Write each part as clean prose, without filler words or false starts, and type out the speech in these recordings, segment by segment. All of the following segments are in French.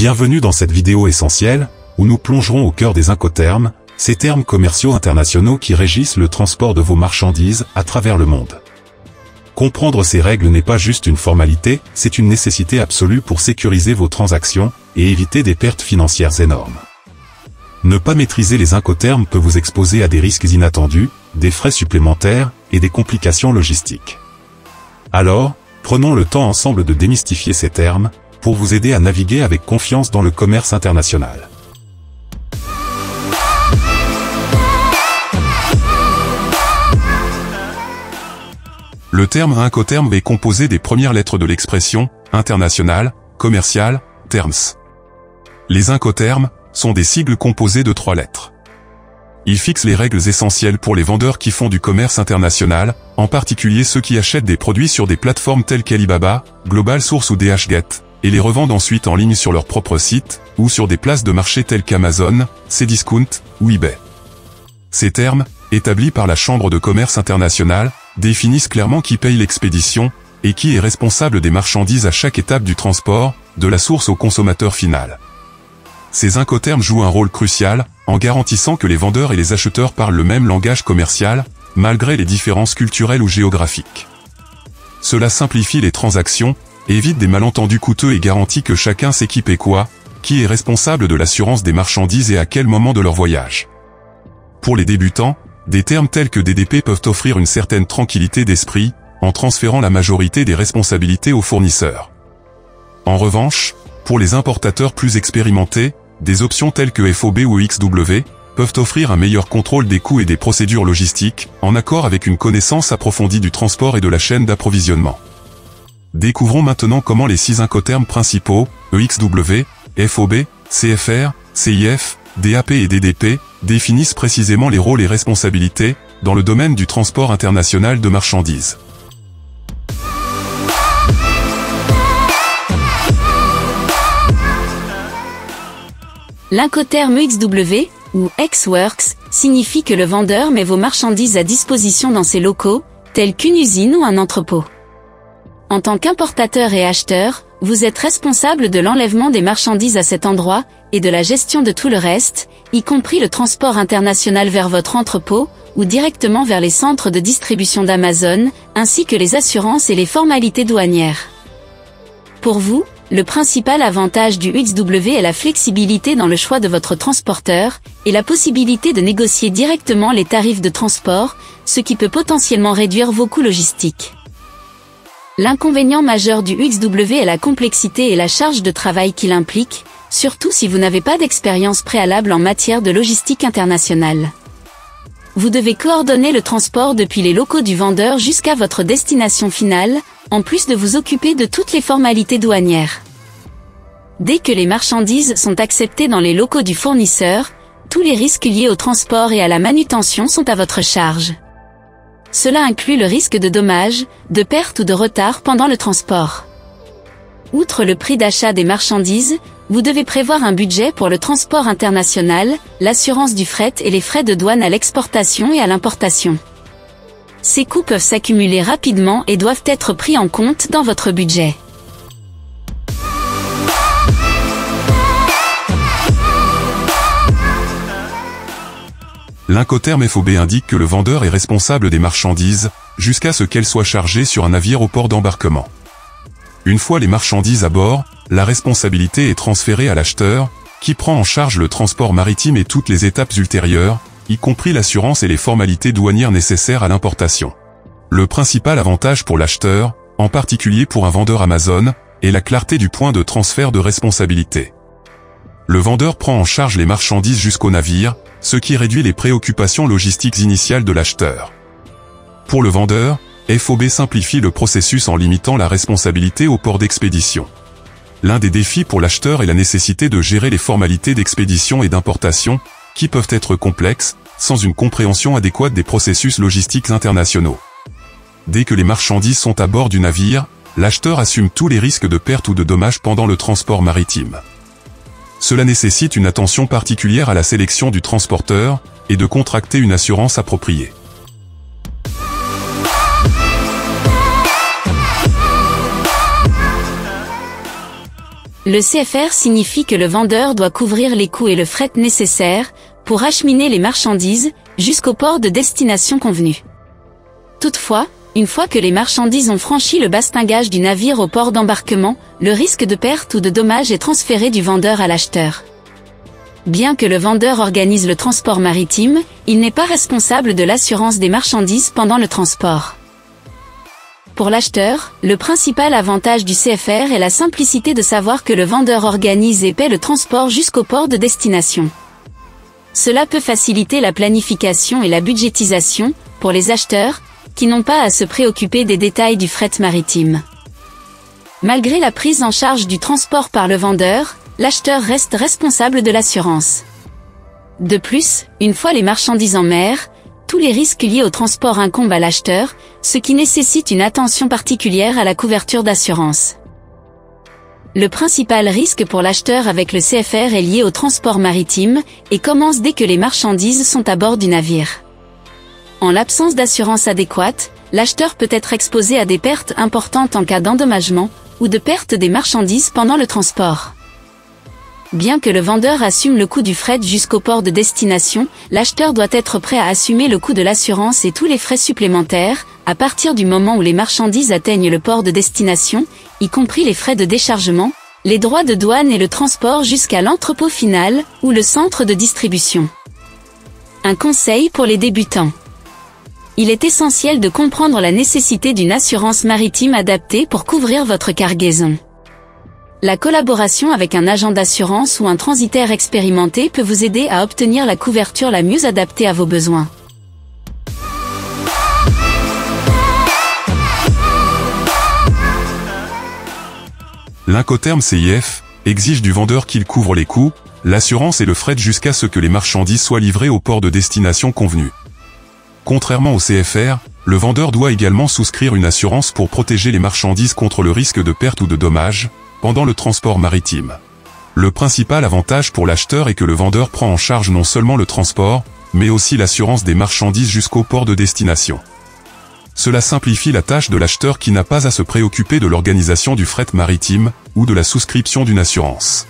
Bienvenue dans cette vidéo essentielle, où nous plongerons au cœur des Incoterms, ces termes commerciaux internationaux qui régissent le transport de vos marchandises à travers le monde. Comprendre ces règles n'est pas juste une formalité, c'est une nécessité absolue pour sécuriser vos transactions et éviter des pertes financières énormes. Ne pas maîtriser les Incoterms peut vous exposer à des risques inattendus, des frais supplémentaires et des complications logistiques. Alors, prenons le temps ensemble de démystifier ces termes, pour vous aider à naviguer avec confiance dans le commerce international. Le terme Incoterm est composé des premières lettres de l'expression « international »,« commercial »,« terms ». Les Incoterms sont des sigles composés de 3 lettres. Ils fixent les règles essentielles pour les vendeurs qui font du commerce international, en particulier ceux qui achètent des produits sur des plateformes telles qu'Alibaba, Global Source ou DHgate, et les revendent ensuite en ligne sur leur propre site, ou sur des places de marché telles qu'Amazon, Cdiscount ou eBay. Ces termes, établis par la Chambre de commerce internationale, définissent clairement qui paye l'expédition, et qui est responsable des marchandises à chaque étape du transport, de la source au consommateur final. Ces Incoterms jouent un rôle crucial, en garantissant que les vendeurs et les acheteurs parlent le même langage commercial, malgré les différences culturelles ou géographiques. Cela simplifie les transactions, évite des malentendus coûteux et garantit que chacun sait qui paie quoi, qui est responsable de l'assurance des marchandises et à quel moment de leur voyage. Pour les débutants, des termes tels que DDP peuvent offrir une certaine tranquillité d'esprit, en transférant la majorité des responsabilités aux fournisseurs. En revanche, pour les importateurs plus expérimentés, des options telles que FOB ou XW peuvent offrir un meilleur contrôle des coûts et des procédures logistiques, en accord avec une connaissance approfondie du transport et de la chaîne d'approvisionnement. Découvrons maintenant comment les 6 Incoterms principaux, EXW, FOB, CFR, CIF, DAP et DDP, définissent précisément les rôles et responsabilités, dans le domaine du transport international de marchandises. L'incoterme XW, ou Ex-Works, signifie que le vendeur met vos marchandises à disposition dans ses locaux, tels qu'une usine ou un entrepôt. En tant qu'importateur et acheteur, vous êtes responsable de l'enlèvement des marchandises à cet endroit, et de la gestion de tout le reste, y compris le transport international vers votre entrepôt, ou directement vers les centres de distribution d'Amazon, ainsi que les assurances et les formalités douanières. Pour vous, le principal avantage du XW est la flexibilité dans le choix de votre transporteur, et la possibilité de négocier directement les tarifs de transport, ce qui peut potentiellement réduire vos coûts logistiques. L'inconvénient majeur du XW est la complexité et la charge de travail qu'il implique, surtout si vous n'avez pas d'expérience préalable en matière de logistique internationale. Vous devez coordonner le transport depuis les locaux du vendeur jusqu'à votre destination finale, en plus de vous occuper de toutes les formalités douanières. Dès que les marchandises sont acceptées dans les locaux du fournisseur, tous les risques liés au transport et à la manutention sont à votre charge. Cela inclut le risque de dommages, de pertes ou de retard pendant le transport. Outre le prix d'achat des marchandises, vous devez prévoir un budget pour le transport international, l'assurance du fret et les frais de douane à l'exportation et à l'importation. Ces coûts peuvent s'accumuler rapidement et doivent être pris en compte dans votre budget. L'incoterme FOB indique que le vendeur est responsable des marchandises, jusqu'à ce qu'elles soient chargées sur un navire au port d'embarquement. Une fois les marchandises à bord, la responsabilité est transférée à l'acheteur, qui prend en charge le transport maritime et toutes les étapes ultérieures, y compris l'assurance et les formalités douanières nécessaires à l'importation. Le principal avantage pour l'acheteur, en particulier pour un vendeur Amazon, est la clarté du point de transfert de responsabilité. Le vendeur prend en charge les marchandises jusqu'au navire, ce qui réduit les préoccupations logistiques initiales de l'acheteur. Pour le vendeur, FOB simplifie le processus en limitant la responsabilité au port d'expédition. L'un des défis pour l'acheteur est la nécessité de gérer les formalités d'expédition et d'importation, qui peuvent être complexes, sans une compréhension adéquate des processus logistiques internationaux. Dès que les marchandises sont à bord du navire, l'acheteur assume tous les risques de perte ou de dommages pendant le transport maritime. Cela nécessite une attention particulière à la sélection du transporteur, et de contracter une assurance appropriée. Le CFR signifie que le vendeur doit couvrir les coûts et le fret nécessaires pour acheminer les marchandises jusqu'au port de destination convenu. Toutefois, une fois que les marchandises ont franchi le bastingage du navire au port d'embarquement, le risque de perte ou de dommage est transféré du vendeur à l'acheteur. Bien que le vendeur organise le transport maritime, il n'est pas responsable de l'assurance des marchandises pendant le transport. Pour l'acheteur, le principal avantage du CFR est la simplicité de savoir que le vendeur organise et paie le transport jusqu'au port de destination. Cela peut faciliter la planification et la budgétisation pour les acheteurs, qui n'ont pas à se préoccuper des détails du fret maritime. Malgré la prise en charge du transport par le vendeur, l'acheteur reste responsable de l'assurance. De plus, une fois les marchandises en mer, tous les risques liés au transport incombent à l'acheteur, ce qui nécessite une attention particulière à la couverture d'assurance. Le principal risque pour l'acheteur avec le CFR est lié au transport maritime et commence dès que les marchandises sont à bord du navire. En l'absence d'assurance adéquate, l'acheteur peut être exposé à des pertes importantes en cas d'endommagement ou de perte des marchandises pendant le transport. Bien que le vendeur assume le coût du fret jusqu'au port de destination, l'acheteur doit être prêt à assumer le coût de l'assurance et tous les frais supplémentaires, à partir du moment où les marchandises atteignent le port de destination, y compris les frais de déchargement, les droits de douane et le transport jusqu'à l'entrepôt final, ou le centre de distribution. Un conseil pour les débutants. Il est essentiel de comprendre la nécessité d'une assurance maritime adaptée pour couvrir votre cargaison. La collaboration avec un agent d'assurance ou un transitaire expérimenté peut vous aider à obtenir la couverture la mieux adaptée à vos besoins. L'Incoterm CIF exige du vendeur qu'il couvre les coûts, l'assurance et le fret jusqu'à ce que les marchandises soient livrées au port de destination convenu. Contrairement au CFR, le vendeur doit également souscrire une assurance pour protéger les marchandises contre le risque de perte ou de dommage pendant le transport maritime. Le principal avantage pour l'acheteur est que le vendeur prend en charge non seulement le transport, mais aussi l'assurance des marchandises jusqu'au port de destination. Cela simplifie la tâche de l'acheteur qui n'a pas à se préoccuper de l'organisation du fret maritime ou de la souscription d'une assurance.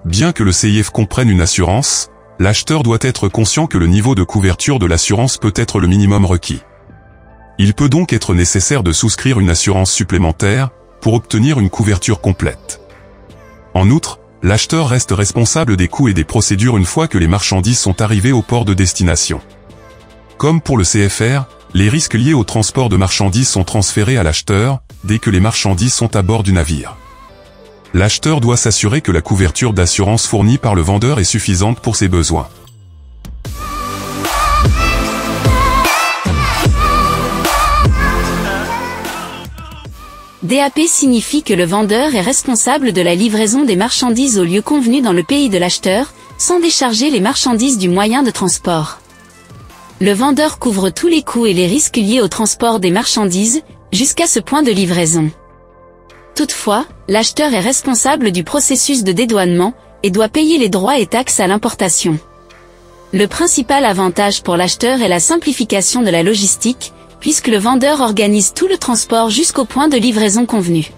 Bien que le CIF comprenne une assurance, l'acheteur doit être conscient que le niveau de couverture de l'assurance peut être le minimum requis. Il peut donc être nécessaire de souscrire une assurance supplémentaire pour obtenir une couverture complète. En outre, l'acheteur reste responsable des coûts et des procédures une fois que les marchandises sont arrivées au port de destination. Comme pour le CFR, les risques liés au transport de marchandises sont transférés à l'acheteur dès que les marchandises sont à bord du navire. L'acheteur doit s'assurer que la couverture d'assurance fournie par le vendeur est suffisante pour ses besoins. DAP signifie que le vendeur est responsable de la livraison des marchandises au lieu convenu dans le pays de l'acheteur, sans décharger les marchandises du moyen de transport. Le vendeur couvre tous les coûts et les risques liés au transport des marchandises, jusqu'à ce point de livraison. Toutefois, l'acheteur est responsable du processus de dédouanement, et doit payer les droits et taxes à l'importation. Le principal avantage pour l'acheteur est la simplification de la logistique, puisque le vendeur organise tout le transport jusqu'au point de livraison convenu.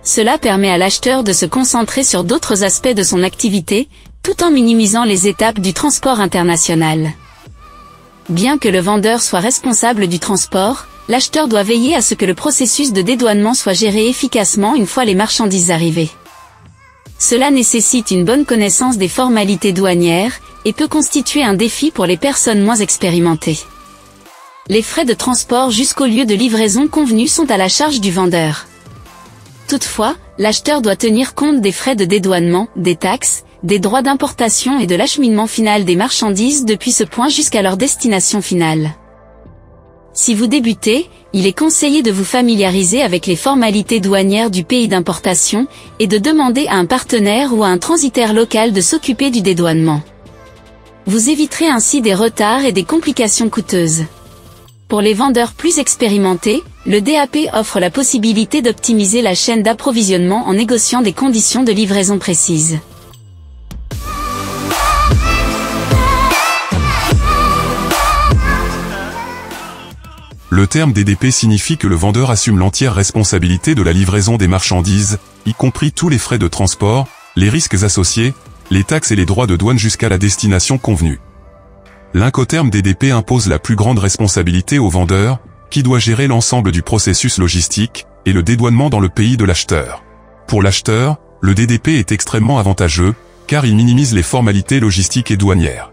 Cela permet à l'acheteur de se concentrer sur d'autres aspects de son activité, tout en minimisant les étapes du transport international. Bien que le vendeur soit responsable du transport, l'acheteur doit veiller à ce que le processus de dédouanement soit géré efficacement une fois les marchandises arrivées. Cela nécessite une bonne connaissance des formalités douanières, et peut constituer un défi pour les personnes moins expérimentées. Les frais de transport jusqu'au lieu de livraison convenu sont à la charge du vendeur. Toutefois, l'acheteur doit tenir compte des frais de dédouanement, des taxes, des droits d'importation et de l'acheminement final des marchandises depuis ce point jusqu'à leur destination finale. Si vous débutez, il est conseillé de vous familiariser avec les formalités douanières du pays d'importation et de demander à un partenaire ou à un transitaire local de s'occuper du dédouanement. Vous éviterez ainsi des retards et des complications coûteuses. Pour les vendeurs plus expérimentés, le DAP offre la possibilité d'optimiser la chaîne d'approvisionnement en négociant des conditions de livraison précises. Le terme DDP signifie que le vendeur assume l'entière responsabilité de la livraison des marchandises, y compris tous les frais de transport, les risques associés, les taxes et les droits de douane jusqu'à la destination convenue. L'Incoterm DDP impose la plus grande responsabilité au vendeur, qui doit gérer l'ensemble du processus logistique et le dédouanement dans le pays de l'acheteur. Pour l'acheteur, le DDP est extrêmement avantageux, car il minimise les formalités logistiques et douanières.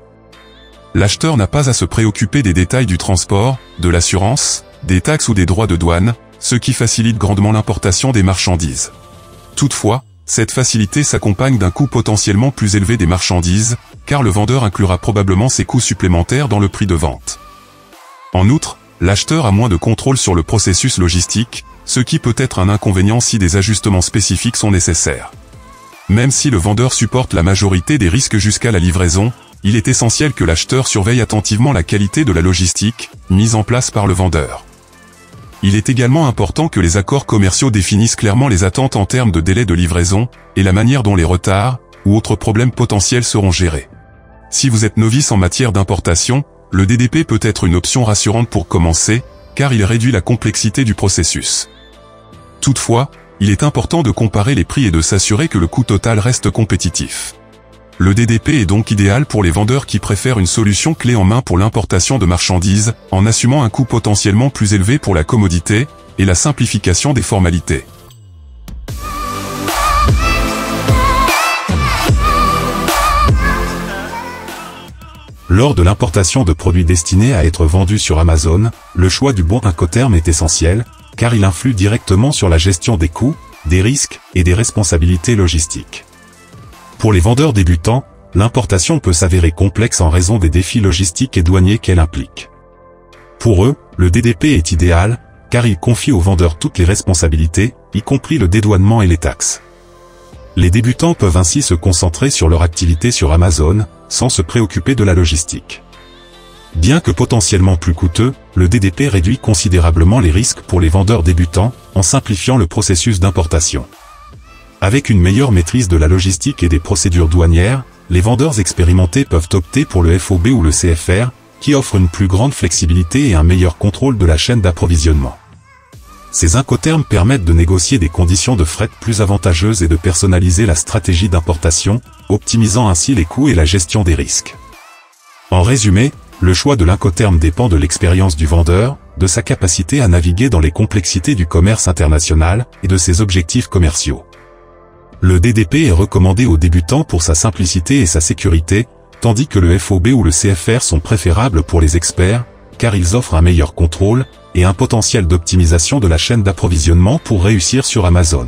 L'acheteur n'a pas à se préoccuper des détails du transport, de l'assurance, des taxes ou des droits de douane, ce qui facilite grandement l'importation des marchandises. Toutefois, cette facilité s'accompagne d'un coût potentiellement plus élevé des marchandises, car le vendeur inclura probablement ses coûts supplémentaires dans le prix de vente. En outre, l'acheteur a moins de contrôle sur le processus logistique, ce qui peut être un inconvénient si des ajustements spécifiques sont nécessaires. Même si le vendeur supporte la majorité des risques jusqu'à la livraison, il est essentiel que l'acheteur surveille attentivement la qualité de la logistique, mise en place par le vendeur. Il est également important que les accords commerciaux définissent clairement les attentes en termes de délai de livraison, et la manière dont les retards, ou autres problèmes potentiels seront gérés. Si vous êtes novice en matière d'importation, le DDP peut être une option rassurante pour commencer, car il réduit la complexité du processus. Toutefois, il est important de comparer les prix et de s'assurer que le coût total reste compétitif. Le DDP est donc idéal pour les vendeurs qui préfèrent une solution clé en main pour l'importation de marchandises, en assumant un coût potentiellement plus élevé pour la commodité et la simplification des formalités. Lors de l'importation de produits destinés à être vendus sur Amazon, le choix du bon Incoterm est essentiel, car il influe directement sur la gestion des coûts, des risques et des responsabilités logistiques. Pour les vendeurs débutants, l'importation peut s'avérer complexe en raison des défis logistiques et douaniers qu'elle implique. Pour eux, le DDP est idéal, car il confie aux vendeurs toutes les responsabilités, y compris le dédouanement et les taxes. Les débutants peuvent ainsi se concentrer sur leur activité sur Amazon, sans se préoccuper de la logistique. Bien que potentiellement plus coûteux, le DDP réduit considérablement les risques pour les vendeurs débutants, en simplifiant le processus d'importation. Avec une meilleure maîtrise de la logistique et des procédures douanières, les vendeurs expérimentés peuvent opter pour le FOB ou le CFR, qui offrent une plus grande flexibilité et un meilleur contrôle de la chaîne d'approvisionnement. Ces Incoterms permettent de négocier des conditions de fret plus avantageuses et de personnaliser la stratégie d'importation, optimisant ainsi les coûts et la gestion des risques. En résumé, le choix de l'Incoterm dépend de l'expérience du vendeur, de sa capacité à naviguer dans les complexités du commerce international et de ses objectifs commerciaux. Le DDP est recommandé aux débutants pour sa simplicité et sa sécurité, tandis que le FOB ou le CFR sont préférables pour les experts, car ils offrent un meilleur contrôle et un potentiel d'optimisation de la chaîne d'approvisionnement pour réussir sur Amazon.